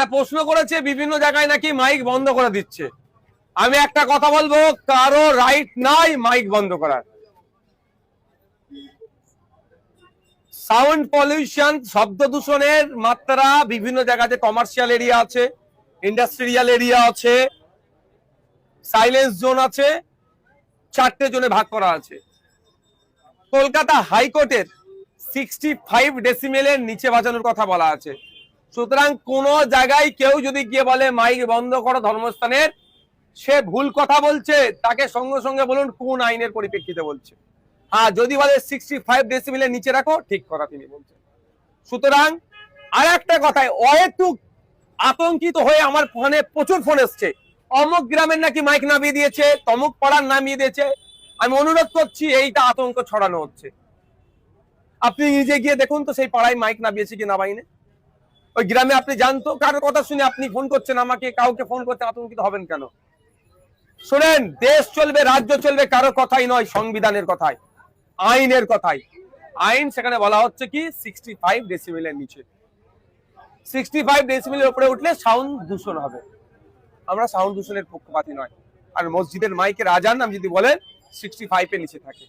যারা প্রশ্ন করেছে বিভিন্ন জায়গায় নাকি মাইক বন্ধ করে দিচ্ছে, আমি একটা কথা বলবো, কারো রাইট নাই মাইক বন্ধ করার। সাউন্ড পলিউশন, শব্দ দূষণের মাত্রা বিভিন্ন জায়গাতে, কমার্শিয়াল এরিয়া আছে, ইন্ডাস্ট্রিয়াল এরিয়া আছে, সাইলেন্স জোন আছে, 4টে জোনে ভাগ করা আছে। কলকাতা হাইকোর্টের 65 ডেসিমেলের নিচে বাজানোর কথা বলা আছে। সুতরাং কোন জায়গায় কেউ যদি গিয়ে বলে মাইক বন্ধ করো ধর্মস্থানের, সে ভুল কথা বলছে, তাকে সঙ্গে সঙ্গে বলুন কোন আইনের পরিপ্রেক্ষিতে বলছে। হ্যাঁ, যদি বলে 65 ডেসিমেলের নিচে রাখো, ঠিক কথা তিনি বলছেন। সুতরাং আর একটা কথায় অহেতুক আতঙ্কিত হয়ে আমার ফোনে প্রচুর ফোন এসছে, অমুক গ্রামের নাকি মাইক নামিয়ে দিয়েছে, তমুক পাড়ার নামিয়ে দিয়েছে। আমি অনুরোধ করছি, এইটা আতঙ্ক ছড়ানো হচ্ছে। আপনি নিজে গিয়ে দেখুন তো সেই পাড়ায় মাইক নামিয়েছে কি নামাইনে। ওই গ্রামে আপনি জানতো, কারোর কথা শুনে আপনি ফোন করছেন আমাকে, কাউকে ফোন করতে আতঙ্কিত হবেন কেন? শোনেন, দেশ চলবে, রাজ্য চলবে কারো কথাই নয়, সংবিধানের কথাই, আইনের কথাই। আইন সেখানে বলা হচ্ছে কি 65 ডেসিবেলের নিচে। 65 ডেসিবেলের উপরে উঠলে সাউন্ড দূষণ হবে। আমরা সাউন্ড দূষণের পক্ষপাতী নয়। আর মসজিদের মাইকের আজান আপনি যদি বলেন 65 এর নিচে থাকে।